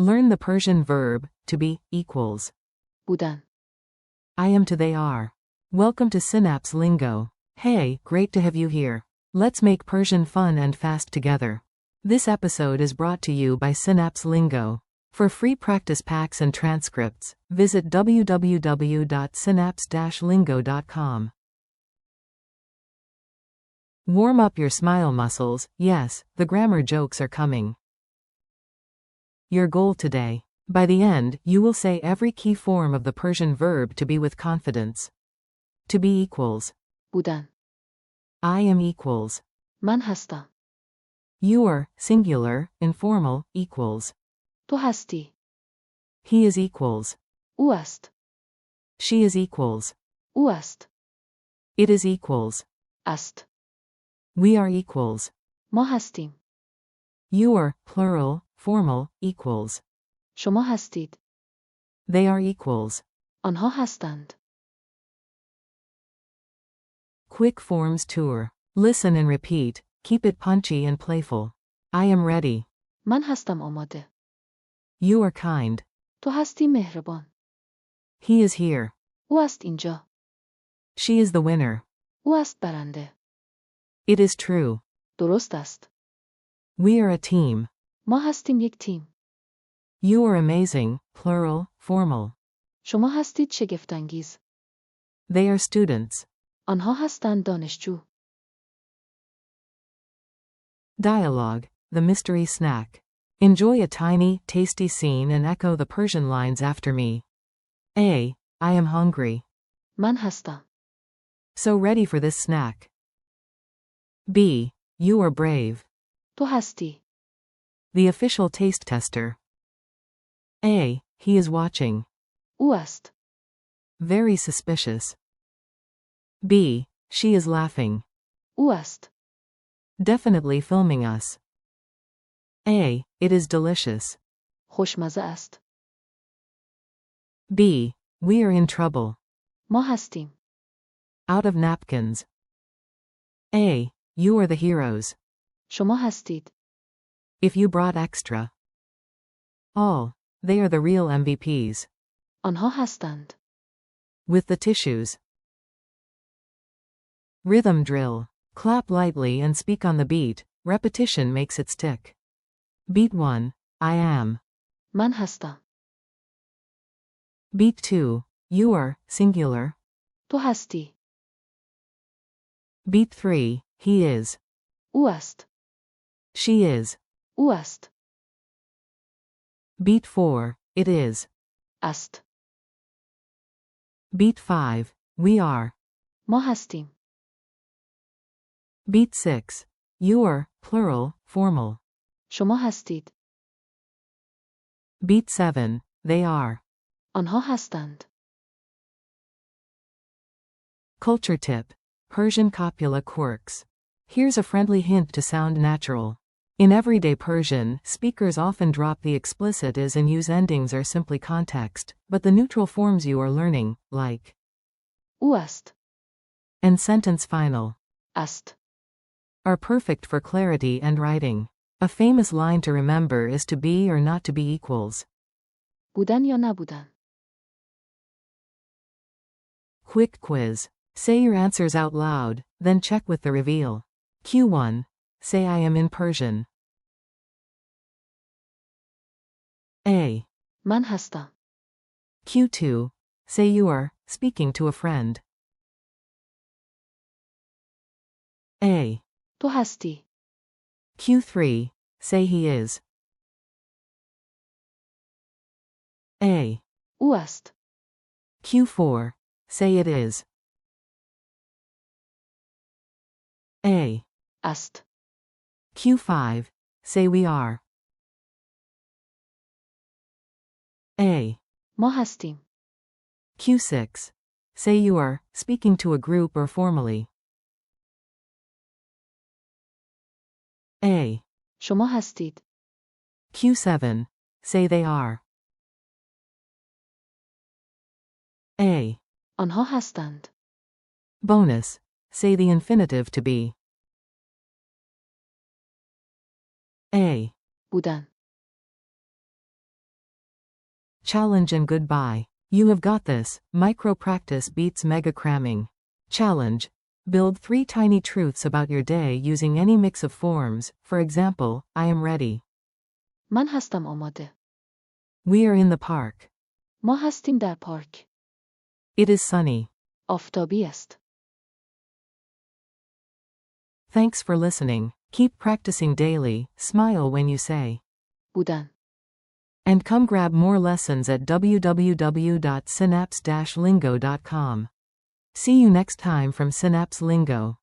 Learn the Persian verb, to be, equals. بودن. I am to they are. Welcome to Synapse Lingo. Hey, great to have you here. Let's make Persian fun and fast together. This episode is brought to you by Synapse Lingo. For free practice packs and transcripts, visit www.synapse-lingo.com. Warm up your smile muscles. Yes, the grammar jokes are coming. Your goal today. By the end, you will say every key form of the Persian verb to be with confidence. To be equals. بودن. I am equals. من هستم. You are, singular, informal, equals. تو هستی. He is equals. او است. She is equals. او است. It is equals. است. We are equals. ما هستیم. You are, plural, formal, equals. شما هستید. They are equals. آنها هستند. Quick forms tour. Listen and repeat. Keep it punchy and playful. I am ready. من هستم آماده. You are kind. تو هستی مهربان. He is here. او است اینجا. She is the winner. او است برنده. It is true. درست است. We are a team. ما هستیم یک تیم. You are amazing, plural, formal. شما هستید شگفت‌انگیز. They are students. آنها هستند دانشجو. Dialogue, the mystery snack. Enjoy a tiny, tasty scene and echo the Persian lines after me. A. I am hungry. من هستم. So ready for this snack. B. You are brave. تو هستی. The official taste tester. A. He is watching. او است. Very suspicious. B. She is laughing. او است. Definitely filming us. A. It is delicious. خوشمزه است. B. We are in trouble. ما هستیم. Out of napkins. A. You are the heroes. شما هستید. If you brought extra. All. They are the real MVPs. آنها هستند. With the tissues. Rhythm drill. Clap lightly and speak on the beat. Repetition makes it stick. Beat 1. I am. من هستم. Beat 2. You are, singular. تو هستی. Beat 3. He is. او است. She is. او است. Beat 4. It is. است. Beat 5. We are. ما هستیم. Beat 6. You are, plural, formal. شما هستید. Beat 7. They are. آنها هستند. Culture tip. Persian copula quirks. Here's a friendly hint to sound natural. In everyday Persian, speakers often drop the explicit is and use endings or simply context, but the neutral forms you are learning, like او است. and sentence final, است. are perfect for clarity and writing. A famous line to remember is to be or not to be equals. بودن یا نبودن. Quick quiz. Say your answers out loud, then check with the reveal. Q1. Say I am in Persian. A. من هستم. Q2. Say you are, speaking to a friend. A. تو هستی. Q3. Say he is. A. او است. Q4. Say it is. A. است. Q5. Say we are. A. ما هستیم. Q6. Say you are, speaking to a group or formally. A. شما هستید. Q7. Say they are. A. آنها هستند. Bonus. Say the infinitive to be. A. بودن. Challenge and goodbye. You have got this. Micro practice beats mega cramming. Challenge. Build 3 tiny truths about your day using any mix of forms. For example, I am ready. من هستم آماده. We are in the park. ما هستیم در پارک. It is sunny. آفتابی است. Thanks for listening. Keep practicing daily. Smile when you say. بودن. And come grab more lessons at www.synapse-lingo.com. See you next time from Synapse Lingo.